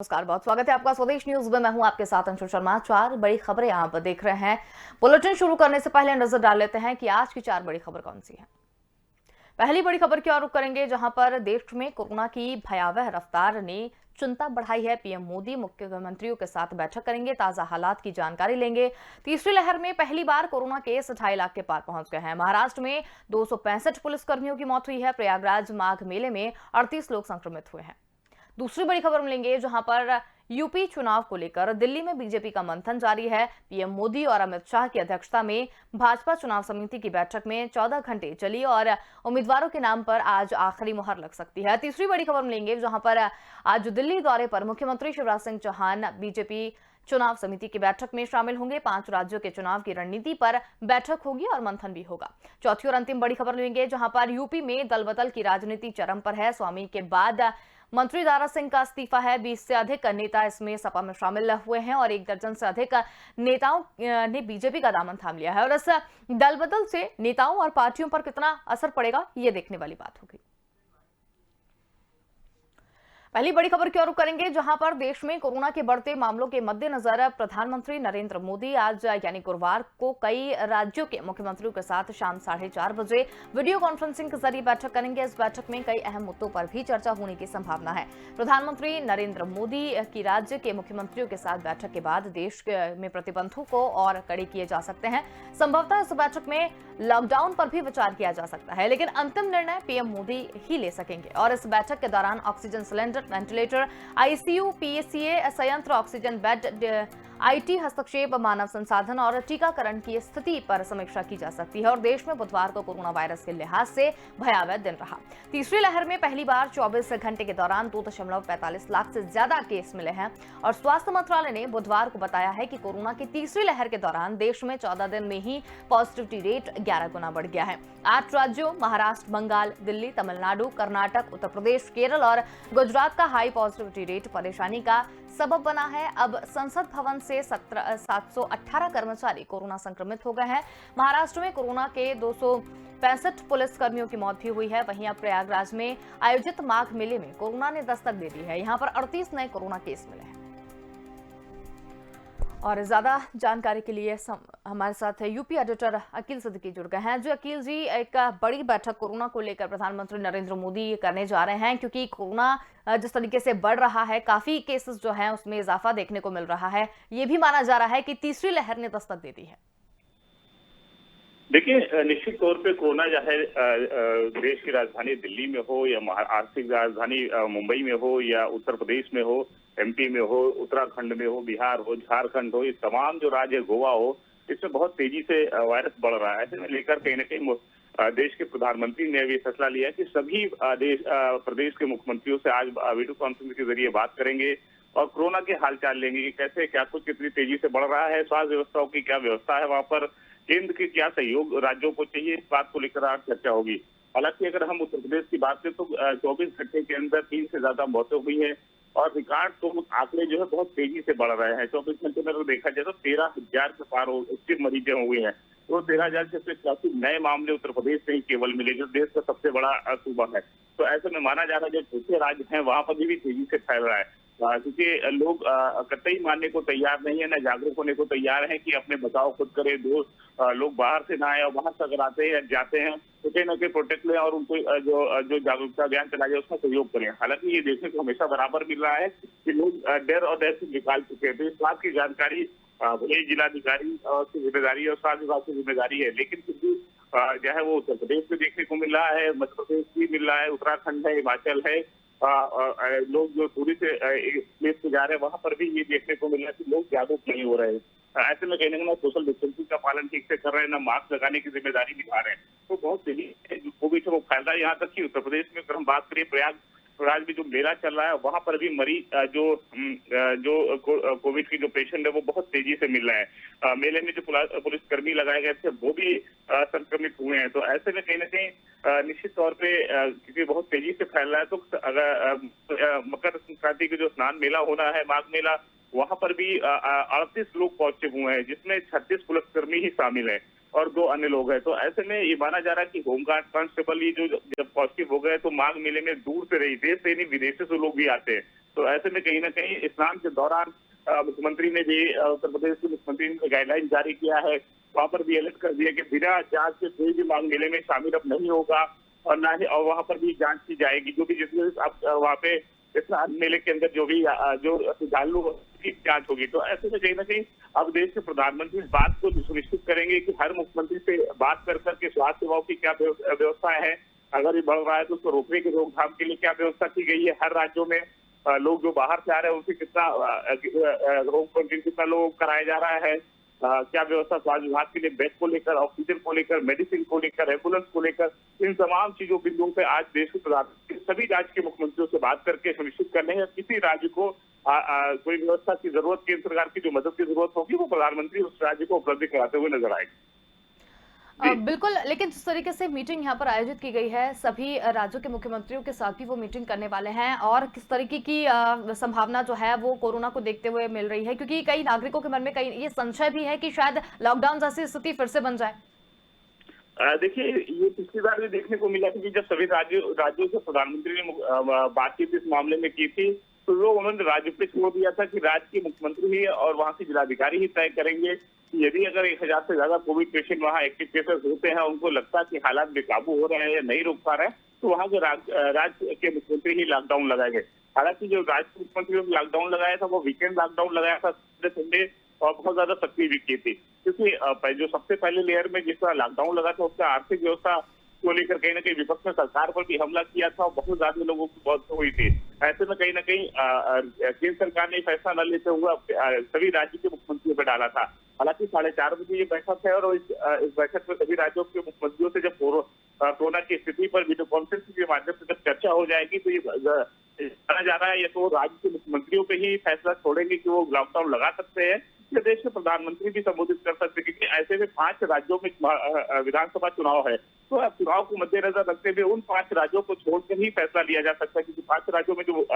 नमस्कार, बहुत स्वागत है आपका स्वदेश न्यूज में। मैं हूं आपके साथ अंशु शर्मा। चार बड़ी खबरें आप देख रहे हैं। बुलेटिन शुरू करने से पहले नजर डाल लेते हैं कि आज की चार बड़ी खबर कौन सी है। पहली बड़ी खबर की ओर रुख करेंगे, जहां पर देश में कोरोना की भयावह रफ्तार ने चिंता बढ़ाई है। पीएम मोदी मुख्यमंत्रियों के साथ बैठक करेंगे, ताजा हालात की जानकारी लेंगे। तीसरी लहर में पहली बार कोरोना केस 2.5 लाख के पार पहुंच गए हैं। महाराष्ट्र में 265 पुलिसकर्मियों की मौत हुई है। प्रयागराज माघ मेले में 38 लोग संक्रमित हुए हैं। दूसरी बड़ी खबर मिलेंगे, जहां पर यूपी चुनाव को लेकर दिल्ली में बीजेपी का मंथन जारी है। पीएम मोदी और अमित शाह की अध्यक्षता में भाजपा चुनाव समिति की बैठक में 14 घंटे चली और उम्मीदवारों के नाम पर आज आखिरी मुहर लग सकती है। तीसरी बड़ी खबर मिलेंगे, जहां पर आज दिल्ली दौरे पर मुख्यमंत्री शिवराज सिंह चौहान बीजेपी चुनाव समिति की बैठक में शामिल होंगे। 5 राज्यों के चुनाव की रणनीति पर बैठक होगी और मंथन भी होगा। चौथी और अंतिम बड़ी खबर लेंगे, जहां पर यूपी में दल बदल की राजनीति चरम पर है। स्वामी के बाद मंत्री दारा सिंह का इस्तीफा है। 20 से अधिक नेता इसमें सपा में शामिल हुए हैं और 1 दर्जन से अधिक नेताओं ने बीजेपी का दामन थाम लिया है। और इस दल बदल से नेताओं और पार्टियों पर कितना असर पड़ेगा, ये देखने वाली बात होगी। पहली बड़ी खबर की ओर रुख करेंगे, जहां पर देश में कोरोना के बढ़ते मामलों के मद्देनजर प्रधानमंत्री नरेंद्र मोदी आज यानी गुरुवार को कई राज्यों के मुख्यमंत्रियों के साथ शाम 4:30 बजे वीडियो कॉन्फ्रेंसिंग के जरिए बैठक करेंगे। इस बैठक में कई अहम मुद्दों पर भी चर्चा होने की संभावना है। प्रधानमंत्री नरेंद्र मोदी की राज्य के मुख्यमंत्रियों के साथ बैठक के बाद देश में प्रतिबंधों को और कड़े किए जा सकते हैं। संभवतः इस बैठक में लॉकडाउन पर भी विचार किया जा सकता है, लेकिन अंतिम निर्णय पीएम मोदी ही ले सकेंगे। और इस बैठक के दौरान ऑक्सीजन सिलेंडर, वेंटिलेटर, आईसीयू, पीएससीए संयंत्र, ऑक्सीजन बेड, आईटी हस्तक्षेप, मानव संसाधन और टीकाकरण की स्थिति पर समीक्षा की जा सकती है। और देश में बुधवार को कोरोना वायरस के लिहाज से भयावह दिन रहा। तीसरी लहर में पहली बार 24 घंटे के दौरान 2.45 लाख से ज्यादा केस मिले हैं। और स्वास्थ्य मंत्रालय ने बुधवार को बताया है कि कोरोना की तीसरी लहर के दौरान देश में 14 दिन में ही पॉजिटिविटी रेट 11 गुना बढ़ गया है। 8 राज्यों महाराष्ट्र, बंगाल, दिल्ली, तमिलनाडु, कर्नाटक, उत्तर प्रदेश, केरल और गुजरात का हाई पॉजिटिविटी रेट परेशानी का सबब बना है। अब संसद भवन से 718 कर्मचारी कोरोना संक्रमित हो गए हैं। महाराष्ट्र में कोरोना के 265 पुलिसकर्मियों की मौत भी हुई है। वहीं अब प्रयागराज में आयोजित माघ मेले में कोरोना ने दस्तक दे दी है। यहां पर 38 नए कोरोना केस मिले हैं। और ज्यादा जानकारी के लिए हमारे साथ यूपी एडिटर अकील सिद्दीकी जुड़ गए हैं। जो अकील जी, एक बड़ी बैठक कोरोना को लेकर प्रधानमंत्री नरेंद्र मोदी करने जा रहे हैं, क्योंकि कोरोना जिस तरीके से बढ़ रहा है, काफी केसेस जो हैं उसमें इजाफा देखने को मिल रहा है। ये भी माना जा रहा है कि तीसरी लहर ने दस्तक दे दी है। देखिए, निश्चित तौर पे कोरोना चाहे देश की राजधानी दिल्ली में हो या आर्थिक राजधानी मुंबई में हो या उत्तर प्रदेश में हो, एमपी में हो, उत्तराखंड में हो, बिहार हो, झारखंड हो, ये तमाम जो राज्य, गोवा हो, इसमें बहुत तेजी से वायरस बढ़ रहा है। ऐसे में लेकर कहीं न कहीं देश के प्रधानमंत्री ने भी फैसला लिया कि सभी प्रदेश के मुख्यमंत्रियों से आज वीडियो कॉन्फ्रेंस के जरिए बात करेंगे और कोरोना के हालचाल लेंगे कि कैसे क्या कुछ कितनी तेजी से बढ़ रहा है, स्वास्थ्य व्यवस्थाओं की क्या व्यवस्था है, वहां पर केंद्र के क्या सहयोग राज्यों को चाहिए, इस बात को लेकर आज चर्चा होगी। हालांकि अगर हम उत्तर प्रदेश की बात करें तो 24 घंटे के अंदर 3 से ज्यादा मौतें हुई हैं और रिकॉर्ड तो आंकड़े जो है बहुत तेजी से बढ़ रहे हैं। 24 घंटे में अगर देखा जाए तो 13,000 के पार एक्टिव मरीजें हुई हैं। तो 13,000 से 85 नए मामले उत्तर प्रदेश से ही केवल मिले, जो देश का सबसे बड़ा सूबा है। तो ऐसे में माना जा रहा है जो छोटे राज्य हैं वहां पर भी तेजी से फैल रहा है, क्योंकि लोग कतई मानने को तैयार नहीं है, न जागरूक होने को तैयार है कि अपने बचाव खुद करें। लोग बाहर से ना आए और वहां से अगर आते हैं जाते हैं तो कहीं न कहीं प्रोटेक्ट लें और उनको जो जागरूकता अभियान चला जाए उसका सहयोग करें। हालांकि ये देखने को हमेशा बराबर मिल रहा है कि लोग डर और डर से निकाल चुके हैं। तो इस बात की जानकारी भले जिलाधिकारी की जिम्मेदारी और स्वास्थ्य विभाग की जिम्मेदारी है, लेकिन फिर भी जो है वो उत्तर प्रदेश में देखने को मिल रहा है, मध्य प्रदेश भी मिल रहा है, उत्तराखंड है, हिमाचल है। लोग जो दूरी से प्लेस पे जा रहे हैं वहां पर भी ये देखने को मिल रहा है कि लोग जागरूक नहीं हो रहे हैं। ऐसे में कहने का सोशल डिस्टेंसिंग का पालन ठीक से कर रहे हैं, ना मास्क लगाने की जिम्मेदारी निभा रहे हैं। तो बहुत तेजी से कोविड से वो फैल रहा है। यहाँ तक कि उत्तर प्रदेश में अगर हम बात करें, प्रयागराज में जो मेला चल रहा है वहां पर भी मरीज जो कोविड की जो पेशेंट है वो बहुत तेजी से मिल रहे हैं। मेले में जो पुलिसकर्मी लगाए गए थे वो भी संक्रमित हुए हैं। तो ऐसे में कहीं ना कहीं निश्चित तौर पे क्योंकि बहुत तेजी से फैल रहा है, तो अगर मकर संक्रांति के जो स्नान मेला होना है, माघ मेला, वहां पर भी 38 लोग पॉजिटिव हुए हैं, जिसमें 36 पुलिसकर्मी ही शामिल हैं और 2 अन्य लोग हैं। तो ऐसे में ये माना जा रहा है कि होमगार्ड कांस्टेबल ये जो जब पॉजिटिव हो गए तो माघ मेले में दूर से रही, देश से नहीं विदेशों से लोग भी आते हैं। तो ऐसे में कहीं ना कहीं स्नान के दौरान मुख्यमंत्री ने भी उत्तर प्रदेश के मुख्यमंत्री ने गाइडलाइन जारी किया है। वहां पर भी अलर्ट कर दिया कि बिना जांच के कोई भी माघ मेले में शामिल अब नहीं होगा और ना ही और वहां पर भी जांच की जाएगी। जो भी जिसमें अब वहां पे स्नान मेले के अंदर जो भी जो श्रद्धालु की जांच होगी। तो ऐसे में कहीं ना कहीं अब देश के प्रधानमंत्री इस बात को सुनिश्चित करेंगे कि हर मुख्यमंत्री से बात कर करके स्वास्थ्य सेवाओं की क्या व्यवस्थाएं हैं, अगर ये बढ़ रहा है तो उसको रोकने की रोकथाम के लिए क्या व्यवस्था की गई है। हर राज्यों में लोग जो बाहर से आ रहे हैं उनसे कितना होम क्वारंटीन कितना लोग कराया जा रहा है, क्या व्यवस्था स्वास्थ्य विभाग के लिए बेड को लेकर, ऑक्सीजन को लेकर, मेडिसिन को लेकर, एम्बुलेंस को लेकर, इन तमाम चीजों बिंदुओं पे आज देश के प्रधानमंत्री सभी राज्य के मुख्यमंत्रियों से बात करके सुनिश्चित करने हैं किसी राज्य को कोई व्यवस्था की जरूरत, केंद्र सरकार की जो मदद की जरूरत होगी वो प्रधानमंत्री उस राज्य को उपलब्ध कराते हुए नजर आएगी। बिल्कुल, लेकिन जिस तरीके से मीटिंग यहाँ पर आयोजित की गई है, सभी राज्यों के मुख्यमंत्रियों के साथ भी वो मीटिंग करने वाले हैं और किस तरीके की संभावना जो है वो कोरोना को देखते हुए मिल रही है, क्योंकि कई नागरिकों के मन में कई ये संशय भी है कि शायद लॉकडाउन जैसी स्थिति फिर से बन जाए। देखिए, ये पिछली बार भी देखने को मिला था कि जब सभी राज्यों से प्रधानमंत्री ने बातचीत इस मामले में की थी तो लोग उन्होंने राज्य पे छोड़ दिया था कि राज्य के मुख्यमंत्री ही और वहाँ के जिलाधिकारी ही तय करेंगे कि यदि अगर 1000 से ज्यादा कोविड पेशेंट वहाँ एक्टिव केसेस होते हैं, उनको लगता है कि हालात बेकाबू हो रहे हैं या नहीं रोक पा रहे हैं, तो वहाँ के राज्य के मुख्यमंत्री ही लॉकडाउन लगाएंगे। हालांकि जो राज्य के मुख्यमंत्री ने लॉकडाउन लगाया था वो वीकेंड लॉकडाउन लगाया था, संडे और बहुत ज्यादा सख्ती भी की थी, क्योंकि जो सबसे पहले लेयर में जिसका लॉकडाउन लगा था उसका आर्थिक व्यवस्था को लेकर कहीं ना कहीं विपक्ष ने सरकार पर भी हमला किया था और बहुत ज्यादा लोगों की मौत हुई थी। ऐसे में कहीं ना कहीं केंद्र सरकार ने फैसला न लेते हुए सभी राज्य के मुख्यमंत्रियों पर डाला था। हालांकि 4:30 बजे ये बैठक है और इस बैठक में सभी राज्यों के मुख्यमंत्रियों से जब कोरोना की स्थिति पर वीडियो कॉन्फ्रेंसिंग के माध्यम से जब चर्चा हो जाएगी तो ये जाना जा रहा है या तो राज्य के मुख्यमंत्रियों पे ही फैसला छोड़ेंगे कि वो लॉकडाउन लगा सकते हैं या देश के प्रधानमंत्री भी संबोधित कर सकते हैं, क्योंकि ऐसे में 5 राज्यों में विधानसभा चुनाव है। तो अब चुनाव को मद्देनजर रखते हुए उन 5 राज्यों को छोड़कर ही फैसला लिया जा सकता है, क्योंकि 5 राज्यों में जो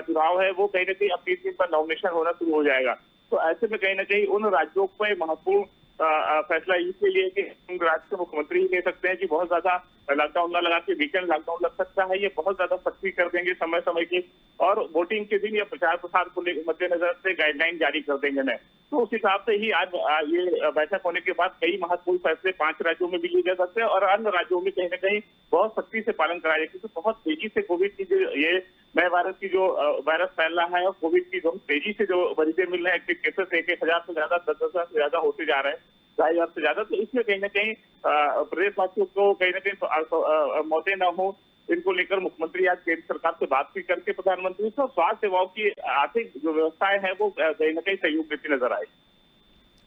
चुनाव है वो कहीं ना कहीं अब 3 दिन पर नॉमिनेशन होना शुरू हो जाएगा। तो ऐसे में कहीं ना कहीं उन राज्यों पर महत्वपूर्ण फैसला इसके लिए कि उन राज्य के मुख्यमंत्री ही ले सकते हैं कि बहुत ज्यादा लॉकडाउन न लगा के वीकेंड लॉकडाउन लग सकता है, ये बहुत ज्यादा सख्ती कर देंगे समय समय की, और वोटिंग के दिन या प्रचार प्रसार को मद्देनजर से गाइडलाइन जारी कर देंगे न। तो उस हिसाब से ही आज ये बैठक होने के बाद कई महत्वपूर्ण फैसले 5 राज्यों में भी लिए जा सकते हैं और अन्य राज्यों में कहीं ना कहीं बहुत सख्ती से पालन कराया जाए, क्योंकि बहुत तेजी से कोविड की जो ये नए वायरस की जो वायरस फैल रहा है और कोविड की बहुत तेजी से जो मरीजें मिल रहे हैं, एक्टिव केसेस 1000 से ज्यादा 10,000 से ज्यादा होते जा रहे हैं, 2,000 से ज्यादा। तो इसमें कहीं ना कहीं प्रदेशवासियों को कहीं ना कहीं मौतें न हो, इनको लेकर मुख्यमंत्री आज केंद्र सरकार से बात भी करके प्रधानमंत्री से स्वास्थ्य सेवाओं की आर्थिक जो व्यवस्थाएं हैं वो कहीं ना कहीं सहयोग देती नजर आए।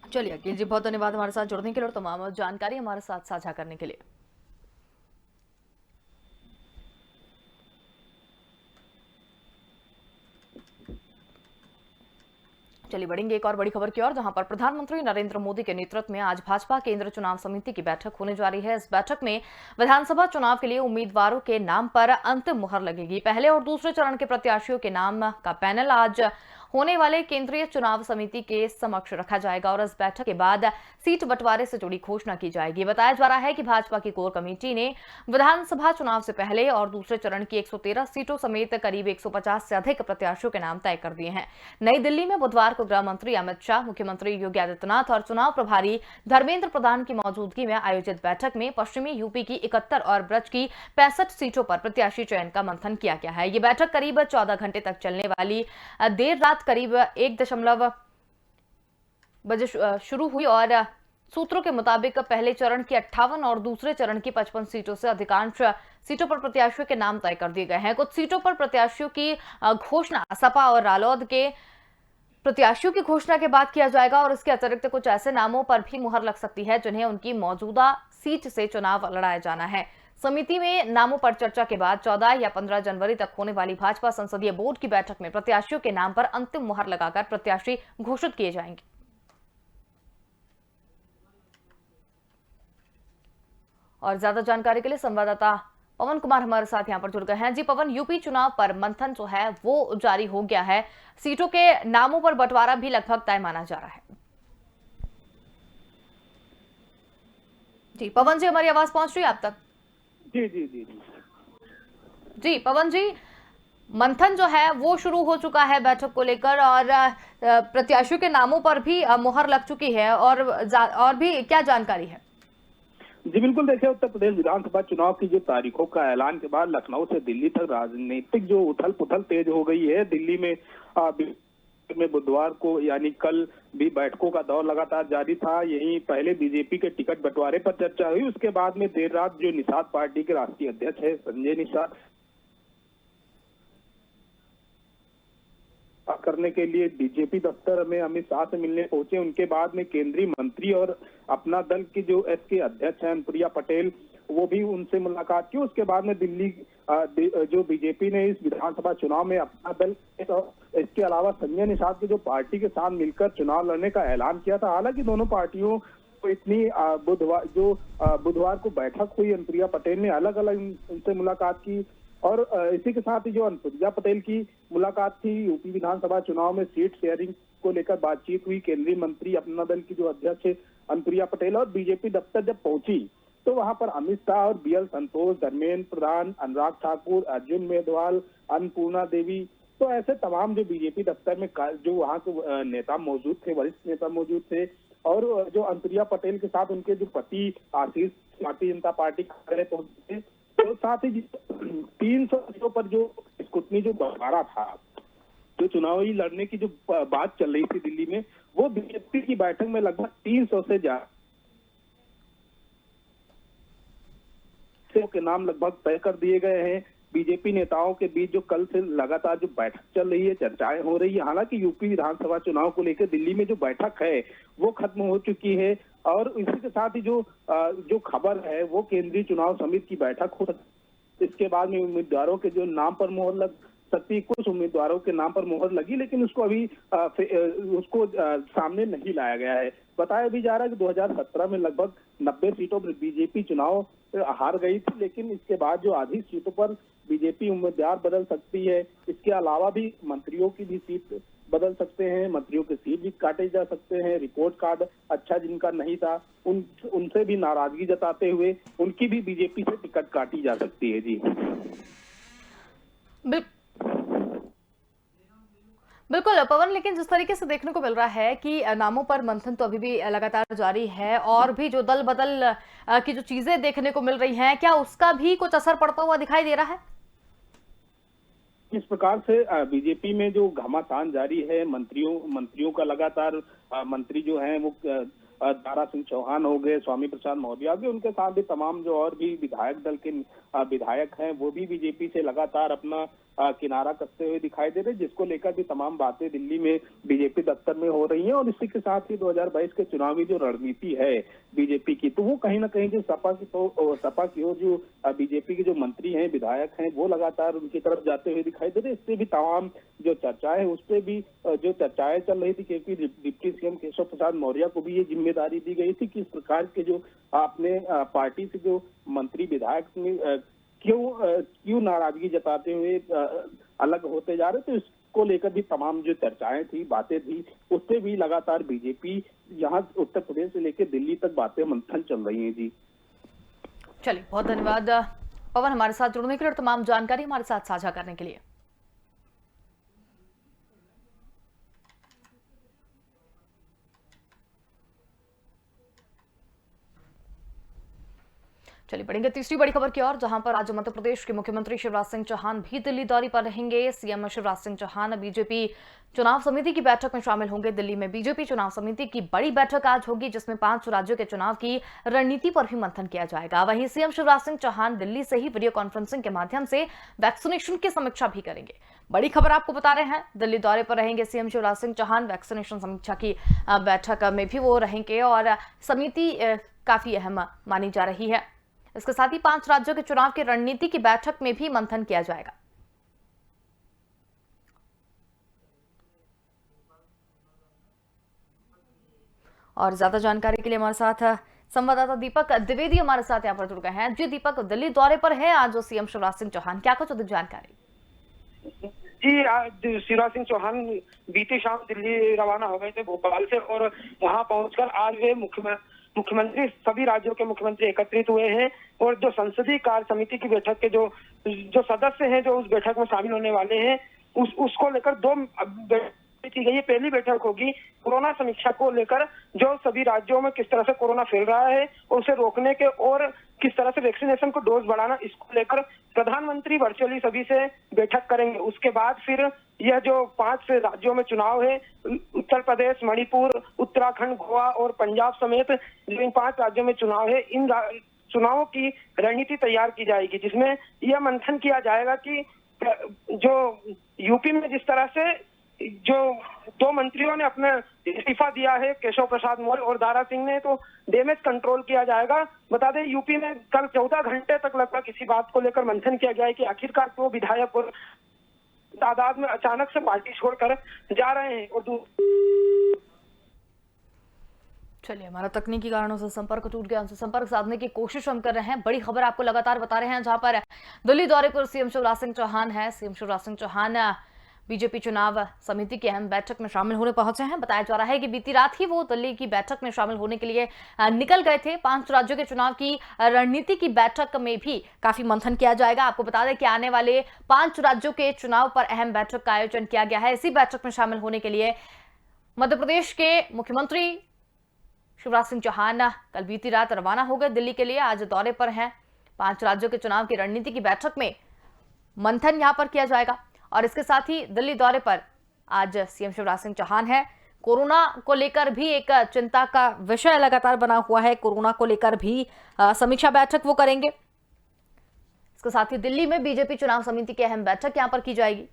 चलिए अखिल जी, बहुत धन्यवाद हमारे साथ जुड़ने के लिए और तमाम जानकारी हमारे साथ साझा करने के लिए। चलिए बढ़ेंगे एक और बड़ी खबर की ओर, जहां पर प्रधानमंत्री नरेंद्र मोदी के नेतृत्व में आज भाजपा केंद्रीय चुनाव समिति की बैठक होने जा रही है। इस बैठक में विधानसभा चुनाव के लिए उम्मीदवारों के नाम पर अंतिम मुहर लगेगी। पहले और दूसरे चरण के प्रत्याशियों के नाम का पैनल आज होने वाले केंद्रीय चुनाव समिति के समक्ष रखा जाएगा और इस बैठक के बाद सीट बंटवारे से जुड़ी घोषणा की जाएगी। बताया जा रहा है कि भाजपा की कोर कमेटी ने विधानसभा चुनाव से पहले और दूसरे चरण की 113 सीटों समेत करीब 150 से अधिक प्रत्याशियों के नाम तय कर दिए हैं। नई दिल्ली में बुधवार को गृह मंत्री अमित शाह, मुख्यमंत्री योगी आदित्यनाथ और चुनाव प्रभारी धर्मेंद्र प्रधान की मौजूदगी में आयोजित बैठक में पश्चिमी यूपी की 71 और ब्रज की 65 सीटों पर प्रत्याशी चयन का मंथन किया गया है। ये बैठक करीब 14 घंटे तक चलने वाली देर रात करीब 1 बजे शुरू हुई और सूत्रों के मुताबिक पहले चरण की 58 और दूसरे चरण की 55 सीटों से अधिकांश सीटों पर प्रत्याशियों के नाम तय कर दिए गए हैं। कुछ सीटों पर प्रत्याशियों की घोषणा सपा और रालोद के प्रत्याशियों की घोषणा के बाद किया जाएगा और इसके अतिरिक्त कुछ ऐसे नामों पर भी मुहर लग सकती है जिन्हें उनकी मौजूदा सीट से चुनाव लड़ाया जाना है। समिति में नामों पर चर्चा के बाद 14 या 15 जनवरी तक होने वाली भाजपा संसदीय बोर्ड की बैठक में प्रत्याशियों के नाम पर अंतिम मुहर लगाकर प्रत्याशी घोषित किए जाएंगे। और ज्यादा जानकारी के लिए संवाददाता पवन कुमार हमारे साथ यहां पर जुड़ गए हैं। जी पवन, यूपी चुनाव पर मंथन जो है वो जारी हो गया है, सीटों के नामों पर बंटवारा भी लगभग तय माना जा रहा है। जी पवन जी, हमारी आवाज पहुंच रही है आप तक? जी जी जी जी जी पवन जी, मंथन जो है वो शुरू हो चुका है बैठक को लेकर, और प्रत्याशियों के नामों पर भी मुहर लग चुकी है, और भी क्या जानकारी है? जी बिल्कुल, देखिए उत्तर प्रदेश विधानसभा चुनाव की जो तारीखों का ऐलान के बाद लखनऊ से दिल्ली तक राजनीतिक जो उथल पुथल तेज हो गई है। दिल्ली में बुधवार को यानी कल भी बैठकों का दौर लगातार जारी था। यहीं पहले बीजेपी के टिकट बंटवारे पर चर्चा हुई, उसके बाद में देर रात जो निषाद पार्टी के राष्ट्रीय अध्यक्ष है संजय निषाद करने के लिए बीजेपी दफ्तर में अमित शाह से मिलने पहुंचे। उनके बाद में केंद्रीय मंत्री और अपना दल की जो एसके अध्यक्ष हैं अनुप्रिया पटेल, वो भी उनसे मुलाकात की। उसके बाद में दिल्ली जो बीजेपी ने इस विधानसभा चुनाव में अपना दल इसके अलावा संजय निषाद की जो पार्टी के साथ मिलकर चुनाव लड़ने का ऐलान किया था। हालांकि दोनों पार्टियों को इतनी बुधवार को बैठक हुई, अनुप्रिया पटेल ने अलग अलग उनसे मुलाकात की, और इसी के साथ ही जो अनुप्रिया पटेल की मुलाकात थी, यूपी विधानसभा चुनाव में सीट शेयरिंग को लेकर बातचीत हुई। केंद्रीय मंत्री अपना दल की जो अध्यक्ष है अनुप्रिया पटेल और बीजेपी दफ्तर जब पहुंची तो वहां पर अमित शाह और बीएल संतोष, धर्मेंद्र प्रधान, अनुराग ठाकुर, अर्जुन मेघवाल, अन्नपूर्णा देवी, तो ऐसे तमाम जो बीजेपी दफ्तर में जो वहां के नेता मौजूद थे, वरिष्ठ नेता मौजूद थे, और जो अनुप्रिया पटेल के साथ उनके जो पति आशीष भारतीय जनता पार्टी कार्यालय पहुंचे। तो साथ ही 300 सीटों पर जो स्क्रूटनी जो बंटवारा था, जो चुनावी लड़ने की जो बात चल रही थी दिल्ली में, वो बीजेपी की बैठक में लगभग 300 से ज्यादा के नाम लगभग तय कर दिए गए हैं। बीजेपी नेताओं के बीच जो कल से लगातार जो बैठक चल रही है, चर्चाएं हो रही है। हालांकि यूपी विधानसभा चुनाव को लेकर दिल्ली में जो बैठक है वो खत्म हो चुकी है, और इसी के साथ ही जो खबर है वो केंद्रीय चुनाव समिति की बैठक हो सकती है। इसके बाद में उम्मीदवारों के जो नाम पर मोहर लग सकती, कुछ उम्मीदवारों के नाम पर मोहर लगी, लेकिन उसको अभी उसको सामने नहीं लाया गया है। बताया भी जा रहा है कि 2017 में लगभग 90 सीटों पर बीजेपी चुनाव हार गई थी, लेकिन इसके बाद जो आधी सीटों पर बीजेपी उम्मीदवार बदल सकती है। इसके अलावा भी मंत्रियों की भी सीट बदल सकते हैं, मंत्रियों के सीट भी काटे जा सकते हैं। रिपोर्ट कार्ड अच्छा जिनका नहीं था उनसे भी नाराजगी जताते हुए उनकी भी बीजेपी से टिकट काटी जा सकती है। जी बिल्कुल पवन, लेकिन जिस तरीके से देखने को मिल रहा है कि नामों पर मंथन तो अभी भी लगातार जारी है, और भी जो दल बदल की जो चीजें देखने को मिल रही हैं, क्या उसका भी कुछ असर पड़ता हुआ दिखाई दे रहा है? इस प्रकार से बीजेपी में जो घमासान जारी है, मंत्रियों का लगातार मंत्री जो हैं वो दारा सिंह चौहान हो गए, स्वामी प्रसाद मौर्य हो गए, उनके साथ भी तमाम जो और भी विधायक दल के विधायक हैं वो भी बीजेपी से लगातार अपना किनारा करते हुए दिखाई दे रहे, जिसको लेकर भी तमाम बातें दिल्ली में बीजेपी दफ्तर में हो रही हैं। और इसी के साथ ही 2022 के चुनावी जो रणनीति है बीजेपी की, तो वो कहीं ना कहीं जो सपा की ओर जो बीजेपी के जो मंत्री हैं, विधायक हैं, वो लगातार उनकी तरफ जाते हुए दिखाई दे रहे। इससे भी तमाम जो चर्चाएं है उस पर भी जो चर्चाएं चल रही थी, क्योंकि डिप्टी सीएम केशव प्रसाद मौर्य को भी ये जिम्मेदारी दी गई थी कि इस प्रकार के जो आपने पार्टी से जो मंत्री विधायक क्यों नाराजगी जताते हुए अलग होते जा रहे, तो इसको लेकर भी तमाम जो चर्चाएं थी, बातें थी, उससे भी लगातार बीजेपी यहाँ उत्तर प्रदेश से लेकर दिल्ली तक बातें मंथन चल रही हैं। जी चलिए, बहुत धन्यवाद पवन, हमारे साथ जुड़ने के लिए और तमाम जानकारी हमारे साथ साझा करने के लिए। चलिए बढ़ेंगे तीसरी बड़ी खबर की ओर, जहां पर आज मध्य प्रदेश के मुख्यमंत्री शिवराज सिंह चौहान भी दिल्ली दौरे पर रहेंगे। सीएम शिवराज सिंह चौहान बीजेपी चुनाव समिति की बैठक में शामिल होंगे। दिल्ली में बीजेपी चुनाव समिति की बड़ी बैठक आज होगी, जिसमें 5 राज्यों के चुनाव की रणनीति पर भी मंथन किया जाएगा। वहीं सीएम शिवराज सिंह चौहान दिल्ली से ही वीडियो कॉन्फ्रेंसिंग के माध्यम से वैक्सीनेशन की समीक्षा भी करेंगे। बड़ी खबर आपको बता रहे हैं, दिल्ली दौरे पर रहेंगे सीएम शिवराज सिंह चौहान। वैक्सीनेशन समीक्षा की बैठक में भी वो रहेंगे, और समिति काफी अहम मानी जा रही है। इसके साथ ही 5 राज्यों के चुनाव की रणनीति की बैठक में भी मंथन किया जाएगा। और ज्यादा जानकारी के लिए हमारे साथ संवाददाता दीपक द्विवेदी हमारे साथ यहाँ पर जुड़ गए हैं। जी दीपक, दिल्ली दौरे पर है आज सीएम शिवराज सिंह चौहान, क्या कुछ अधिक जानकारी? जी, आज शिवराज सिंह चौहान बीती शाम दिल्ली रवाना हो गए थे भोपाल से, और वहां पहुंचकर आज वे मुख्यमंत्री सभी राज्यों के मुख्यमंत्री एकत्रित हुए हैं, और जो संसदीय कार्य समिति की बैठक के जो जो सदस्य हैं जो उस बैठक में शामिल होने वाले हैं, उसको लेकर 2 बैठक की गई है। पहली बैठक होगी कोरोना समीक्षा को लेकर, जो सभी राज्यों में किस तरह से कोरोना फैल रहा है और उसे रोकने के और किस तरह से वैक्सीनेशन को डोज बढ़ाना, इसको लेकर प्रधानमंत्री वर्चुअली सभी से बैठक करेंगे। उसके बाद फिर यह जो 5 राज्यों में चुनाव है, उत्तर प्रदेश, मणिपुर, उत्तराखंड, गोवा और पंजाब समेत जो इन 5 राज्यों में चुनाव है, इन चुनावों की रणनीति तैयार की जाएगी, जिसमें यह मंथन किया जाएगा कि जो यूपी में जिस तरह से जो 2 मंत्रियों ने अपना इस्तीफा दिया है, केशव प्रसाद मौर्य और दारा सिंह ने, तो डैमेज कंट्रोल किया जाएगा। बता दें यूपी में कल 14 घंटे तक लगभग इसी बात को लेकर मंथन किया गया है कि आखिरकार 2 विधायक और तादाद में अचानक से पार्टी छोड़कर जा रहे हैं। और चलिए, हमारा तकनीकी कारणों से संपर्क टूट गया, उनसे संपर्क साधने की कोशिश हम कर रहे हैं। बड़ी खबर आपको लगातार बता रहे हैं, जहां पर दिल्ली दौरे पर सीएम शिवराज सिंह चौहान है। सीएम शिवराज सिंह चौहान बीजेपी चुनाव समिति की अहम बैठक में शामिल होने पहुंचे हैं। बताया जा रहा है कि बीती रात ही वो दिल्ली की बैठक में शामिल होने के लिए निकल गए थे। 5 राज्यों के चुनाव की रणनीति की बैठक में भी काफी मंथन किया जाएगा। आपको बता दें कि आने वाले 5 राज्यों के चुनाव पर अहम बैठक का आयोजन किया गया है। इसी बैठक में शामिल होने के लिए मध्य प्रदेश के मुख्यमंत्री शिवराज सिंह चौहान कल बीती रात रवाना हो गए दिल्ली के लिए। आज दौरे पर हैं। 5 राज्यों के चुनाव की रणनीति की बैठक में मंथन यहां पर किया जाएगा। और इसके साथ ही दिल्ली दौरे पर आज सीएम शिवराज सिंह चौहान है। कोरोना को लेकर भी एक चिंता का विषय लगातार बना हुआ है। कोरोना को लेकर भी समीक्षा बैठक वो करेंगे। इसके साथ ही दिल्ली में बीजेपी चुनाव समिति की अहम बैठक यहां पर की जाएगी।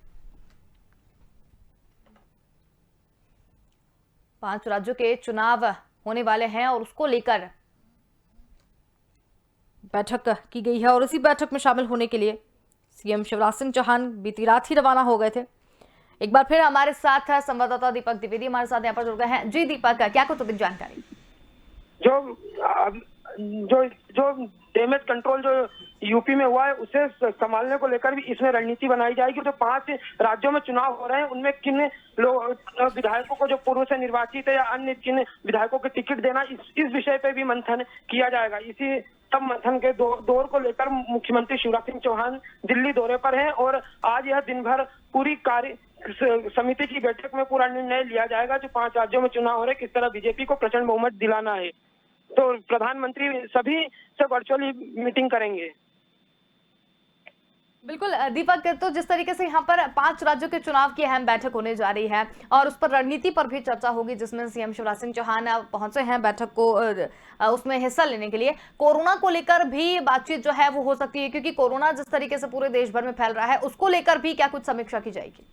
5 राज्यों के चुनाव होने वाले हैं और उसको लेकर बैठक की गई है। और इसी बैठक में शामिल होने के लिए सीएम शिवराज सिंह चौहान बीती रात ही रवाना हो गए थे। एक बार फिर हमारे साथ संवाददाता दीपक द्विवेदी हमारे साथ यहाँ पर जुड़ गए हैं। जी दीपक, क्या कुछ अधिक जानकारी? जो डैमेज कंट्रोल जो यूपी में हुआ है उसे संभालने को लेकर भी इसमें रणनीति बनाई जाएगी। जो 5 राज्यों में चुनाव हो रहे हैं उनमें किन विधायकों को जो पूर्व से निर्वाचित है या अन्य किन विधायकों को टिकट देना, इस विषय पे भी मंथन किया जाएगा। इसी तब मंथन के दौर को लेकर मुख्यमंत्री शिवराज सिंह चौहान दिल्ली दौरे पर हैं और आज यह दिन भर पूरी कार्य समिति की बैठक में पूरा निर्णय लिया जाएगा। जो 5 राज्यों में चुनाव हो रहे, किस तरह बीजेपी को प्रचंड बहुमत दिलाना है। तो प्रधानमंत्री सभी से वर्चुअली मीटिंग करेंगे। बिल्कुल दीपक, तो जिस तरीके से यहाँ पर 5 राज्यों के चुनाव की अहम बैठक होने जा रही है और उस पर रणनीति पर भी चर्चा होगी, जिसमें सीएम शिवराज सिंह चौहान पहुंचे हैं बैठक को उसमें हिस्सा लेने के लिए। कोरोना को लेकर भी बातचीत जो है वो हो सकती है, क्योंकि कोरोना जिस तरीके से पूरे देश भर में फैल रहा है उसको लेकर भी क्या कुछ समीक्षा की जाएगी?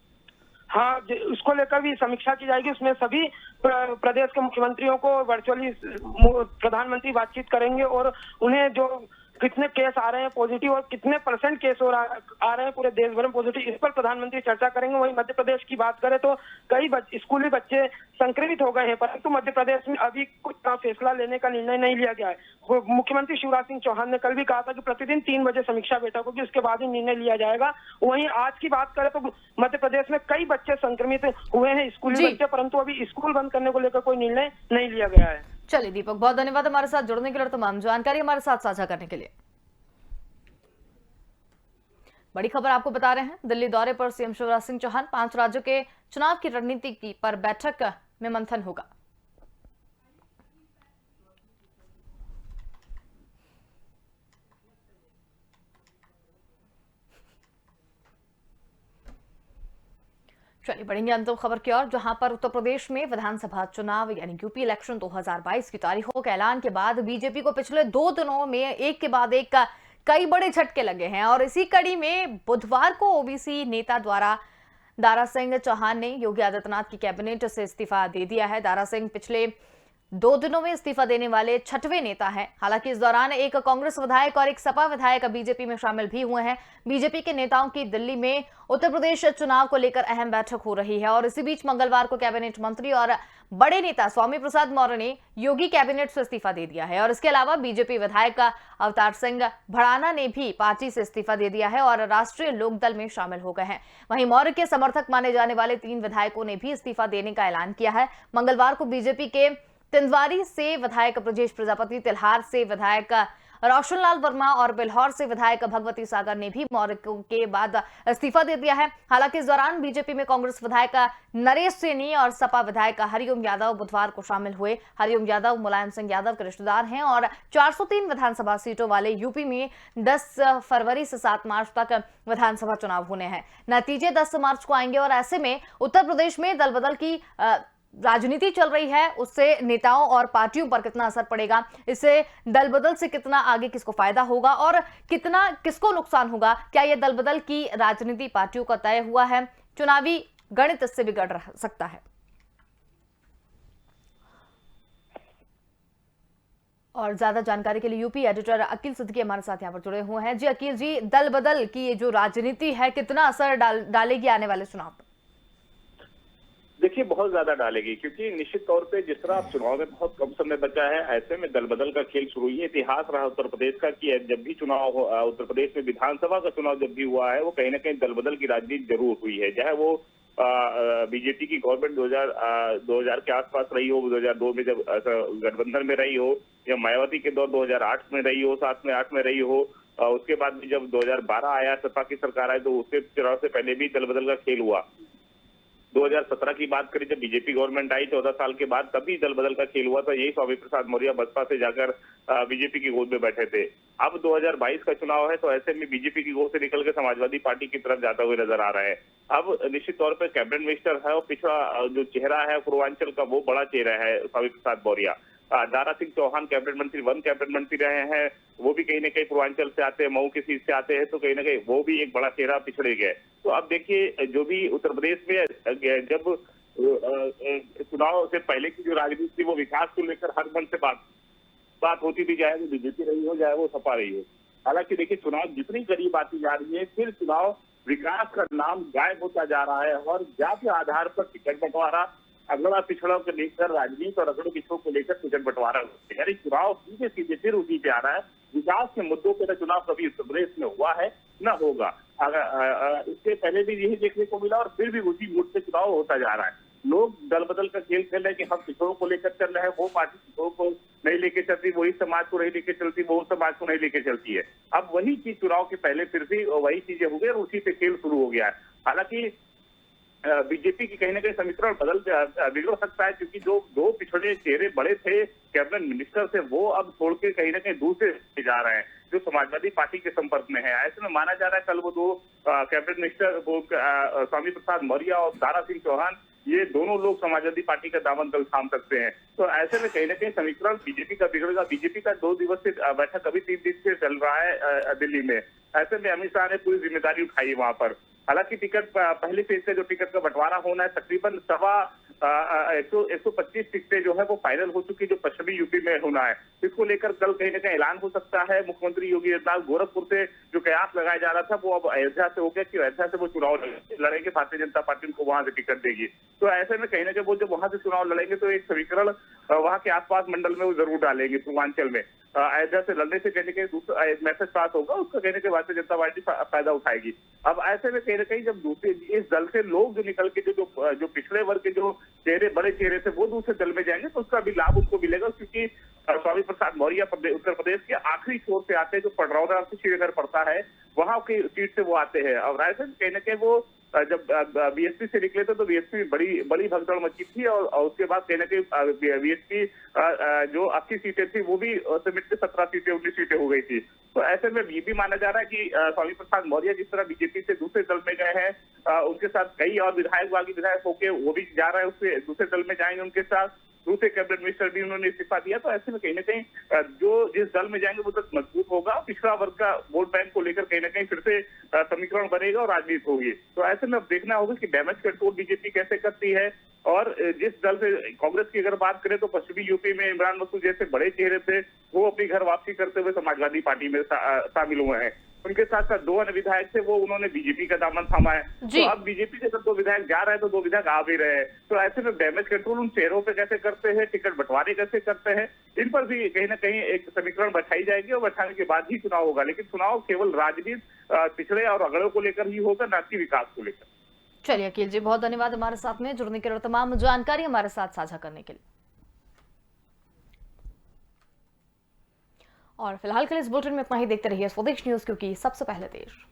हाँ, उसको लेकर भी समीक्षा की जाएगी। उसमें सभी प्रदेश के मुख्यमंत्रियों को वर्चुअली प्रधानमंत्री बातचीत करेंगे और उन्हें जो कितने केस आ रहे हैं पॉजिटिव और कितने % केस आ रहे हैं पूरे देश भर में पॉजिटिव, इस पर प्रधानमंत्री चर्चा करेंगे। वहीं मध्य प्रदेश की बात करें तो कई स्कूली बच्चे संक्रमित हो गए हैं, परंतु मध्य प्रदेश में अभी कुछ फैसला लेने का निर्णय नहीं लिया गया है। मुख्यमंत्री शिवराज सिंह चौहान ने कल भी कहा था कि प्रतिदिन 3 बजे समीक्षा बैठक होगी, उसके बाद ही निर्णय लिया जाएगा। वहीं आज की बात करें तो मध्य प्रदेश में कई बच्चे संक्रमित हुए हैं, स्कूली बच्चे, परंतु अभी स्कूल बंद करने को लेकर कोई निर्णय नहीं लिया गया है। चलिए दीपक, बहुत धन्यवाद हमारे साथ जुड़ने के लिए और तमाम जानकारी हमारे साथ साझा करने के लिए। बड़ी खबर आपको बता रहे हैं, दिल्ली दौरे पर सीएम शिवराज सिंह चौहान। 5 राज्यों के चुनाव की रणनीति की पर बैठक में मंथन होगा। चलिए बढ़ेंगे अंतिम खबर की ओर, जहां पर उत्तर प्रदेश में विधानसभा चुनाव यानी यूपी इलेक्शन 2022 की तारीखों के ऐलान के बाद बीजेपी को पिछले 2 दिनों में एक के बाद एक कई बड़े झटके लगे हैं। और इसी कड़ी में बुधवार को ओबीसी नेता द्वारा दारा सिंह चौहान ने योगी आदित्यनाथ की कैबिनेट से इस्तीफा दे दिया है। दारा सिंह पिछले 2 दिनों में इस्तीफा देने वाले 6वें नेता हैं। हालांकि इस दौरान एक कांग्रेस विधायक और एक सपा विधायक बीजेपी में शामिल भी हुए हैं। बीजेपी के नेताओं की दिल्ली में उत्तर प्रदेश चुनाव को लेकर अहम बैठक हो रही है। और इसी बीच मंगलवार को कैबिनेट मंत्री और बड़े नेता स्वामी प्रसाद मौर्य ने योगी कैबिनेट से इस्तीफा दे दिया है। और इसके अलावा बीजेपी विधायक अवतार सिंह भड़ाना ने भी पार्टी से इस्तीफा दे दिया है और राष्ट्रीय लोकदल में शामिल हो गए हैं। वहीं मौर्य के समर्थक माने जाने वाले 3 विधायकों ने भी इस्तीफा देने का ऐलान किया है। मंगलवार को बीजेपी के तिंदवारी से विधायक ब्रजेश प्रजापति, तिल्हार से विधायक रोशनलाल वर्मा और बिल्हौर से विधायक भगवती सागर ने भी मौर्य के बाद इस्तीफा दे दिया है। हालांकि इस दौरान बीजेपी में कांग्रेस विधायक नरेश सैनी और सपा विधायक हरिओम यादव बुधवार को शामिल हुए। हरिओम यादव मुलायम सिंह यादव के रिश्तेदार हैं और 403 विधानसभा सीटों वाले यूपी में 10 फरवरी से 7 मार्च तक विधानसभा चुनाव होने हैं। नतीजे 10 मार्च को आएंगे और ऐसे में उत्तर प्रदेश में दल बदल की राजनीति चल रही है, उससे नेताओं और पार्टियों पर कितना असर पड़ेगा, इससे दल बदल से कितना आगे किसको फायदा होगा और कितना किसको नुकसान होगा, क्या यह दल बदल की राजनीति पार्टियों का तय हुआ है? चुनावी गणित इससे बिगड़ सकता है। और ज्यादा जानकारी के लिए यूपी एडिटर अकील सिद्दीकी हमारे साथ यहाँ पर जुड़े हुए हैं। जी अकील जी, दल बदल की ये जो राजनीति है कितना असर डालेगी आने वाले चुनाव पर? देखिए, बहुत ज्यादा डालेगी, क्योंकि निश्चित तौर पे जिस तरह अब चुनाव में बहुत कम समय बचा है, ऐसे में दल बदल का खेल शुरू ही इतिहास रहा उत्तर प्रदेश का कि जब भी चुनाव उत्तर प्रदेश में विधानसभा का चुनाव जब भी हुआ है, वो कहीं ना कहीं दल बदल की राजनीति जरूर हुई है। चाहे वो बीजेपी की गवर्नमेंट 2000 के आसपास रही हो, 2002 में जब गठबंधन में रही हो, या मायावती के दौर 2008 में रही हो, 7 में 8 में रही हो, उसके बाद भी जब 2012 आया, सपा की सरकार आई, तो उसके चुनाव से पहले भी दल बदल का खेल हुआ। 2017 की बात करें, जब बीजेपी गवर्नमेंट आई 14 साल के बाद, तभी दल बदल का खेल हुआ था। यही स्वामी प्रसाद मौर्य बसपा से जाकर बीजेपी की गोद में बैठे थे। अब 2022 का चुनाव है, तो ऐसे में बीजेपी की गोद से निकल के समाजवादी पार्टी की तरफ जाता हुए नजर आ रहा है। अब निश्चित तौर पर कैबिनेट मिनिस्टर है और पिछड़ा जो चेहरा है पूर्वांचल का, वो बड़ा चेहरा है स्वामी प्रसाद मौर्य। दारा सिंह चौहान कैबिनेट मंत्री, 1 कैबिनेट मंत्री रहे हैं, वो भी कहीं ना कहीं पूर्वांचल से आते हैं, मऊ की सीट से आते हैं, तो कहीं ना कहीं वो भी एक बड़ा चेहरा पिछड़े गए। तो अब देखिए, जो भी उत्तर प्रदेश में जब चुनाव से पहले की जो राजनीति थी, वो विकास को लेकर हर मन से बात होती थी, चाहे वो बीजेपी रही हो, चाहे वो सपा रही हो। हालांकि देखिए, चुनाव जितनी करीब आती जा रही है, फिर चुनाव विकास का नाम गायब होता जा रहा है और जाति आधार पर टिकट बंटवारा, अगड़ा पिछड़ों को लेकर राजनीति और अगड़ों पिछड़ों को लेकर टिकट बंटवारा, यानी चुनाव सीधे सीधे फिर उसी पे आ रहा है। विकास के मुद्दों पर चुनाव कभी उत्तर प्रदेश में हुआ है, न होगा। अगर इससे पहले भी यही देखने को मिला और फिर भी उसी मूड से चुनाव होता जा रहा है। लोग दल बदल का खेल खेल रहे हैं कि हम पिछड़ों को लेकर चल रहे हैं, वो पार्टी पिछड़ों को नहीं लेके चलती, वही समाज को नहीं लेके चलती, वो समाज को नहीं लेके चलती है। अब वही चीज चुनाव के पहले फिर भी वही चीजें हो गई और उसी पे खेल शुरू हो गया है। हालांकि बीजेपी की कहीं ना कहीं समीकरण बिगड़ सकता है, क्योंकि जो 2 पिछड़े चेहरे बड़े थे कैबिनेट मिनिस्टर से, वो अब छोड़ के कहीं ना कहीं दूसरे जा रहे हैं जो समाजवादी पार्टी के संपर्क में है। ऐसे में माना जा रहा है कल वो 2 कैबिनेट मिनिस्टर, वो स्वामी प्रसाद मौर्य और दारा सिंह चौहान, ये दोनों लोग समाजवादी पार्टी का दामन तल थाम सकते हैं। तो ऐसे में कहीं ना कहीं समीकरण बीजेपी का बिगड़ेगा। बीजेपी का 2 दिवसीय बैठक अभी 3 दिन से चल रहा है दिल्ली में। ऐसे में अमित शाह ने पूरी जिम्मेदारी उठाई है वहां पर। हालांकि टिकट पहली फेज से जो टिकट का बंटवारा होना है, तकरीबन 125 टिकटें जो है वो फाइनल हो चुकी, जो पश्चिमी यूपी में होना है। इसको लेकर कल कहीं ना कहीं ऐलान हो सकता है। मुख्यमंत्री योगी आदित्यनाथ, गोरखपुर से जो कयास लगाया जा रहा था, वो अब अयोध्या से हो गया कि अयोध्या से वो चुनाव लड़ेंगे, भारतीय जनता पार्टी उनको वहां से टिकट देगी। तो ऐसे में कहीं ना कहीं वो जब वहां से चुनाव लड़ेंगे तो एक समीकरण वहां के आसपास मंडल में वो जरूर डालेंगे। पूर्वांचल में अयोध्या से लड़ने से कहीं ना कहीं दूसरा एक मैसेज पास होगा, उसका कहीं ना कहीं भारतीय जनता पार्टी फायदा उठाएगी। अब ऐसे में कहीं ना कहीं जब दूसरे इस दल से लोग जो निकल के जो पिछड़े वर्ग के जो चेहरे, बड़े चेहरे थे, वो दूसरे दल में जाएंगे, तो उसका भी लाभ उनको मिलेगा। क्योंकि स्वामी प्रसाद मौर्य उत्तर प्रदेश के आखिरी छोर से आते हैं, जो पडरौदा से श्रीनगर पड़ता है, वहां की सीट से वो आते हैं। और ऐसे कहीं ना कहीं वो जब बीएसपी से निकले थे तो बीएसपी में बड़ी भगदड़ मची थी और उसके बाद कहीं ना कहीं बीएसपी जो 80 सीटें थी वो भी समिट के 17 सीटें 19 सीटें हो गई थी। तो ऐसे में ये भी माना जा रहा है कि स्वामी प्रसाद मौर्य जिस तरह बीजेपी से दूसरे दल में गए हैं, उनके साथ कई और विधायक होके वो भी जा रहे हैं, उससे दूसरे दल में जाएंगे उनके साथ। दूसरे कैबिनेट मिनिस्टर भी उन्होंने इस्तीफा दिया। तो ऐसे में कहीं ना कहीं जो जिस दल में जाएंगे वो तक मजबूत होगा। पिछड़ा वर्ग का वोट बैंक को लेकर कहीं ना कहीं फिर से समीकरण बनेगा और राजनीति होगी। तो ऐसे में अब देखना होगा कि डैमेज कंट्रोल बीजेपी कैसे करती है। और जिस दल से कांग्रेस की अगर बात करें तो पश्चिमी यूपी में इमरान मसूद जैसे बड़े चेहरे थे, वो अपनी घर वापसी करते हुए समाजवादी पार्टी में शामिल हुए हैं। उनके साथ साथ 2 अन्य विधायक थे, वो उन्होंने बीजेपी का दामन थामा है। तो अब बीजेपी के सब 2 विधायक जा रहे हैं तो 2 विधायक आ भी रहे हैं। तो ऐसे में डैमेज कंट्रोल उन चेहरों पे कैसे करते हैं, टिकट बंटवारे कैसे करते हैं, इन पर भी कहीं ना कहीं एक समीकरण बैठाई जाएगी और बैठाने के बाद ही चुनाव होगा। लेकिन चुनाव केवल राजनीति, पिछड़े और अगड़ों को लेकर ही होगा, न कि विकास को लेकर। चलिए अकील जी, बहुत धन्यवाद हमारे साथ में जुड़ने के लिए और तमाम जानकारी हमारे साथ साझा करने के लिए। और फिलहाल के लिए इस बुलेटिन में इतना ही। देखते रहिए स्वदेश न्यूज, क्योंकि सबसे पहले देश।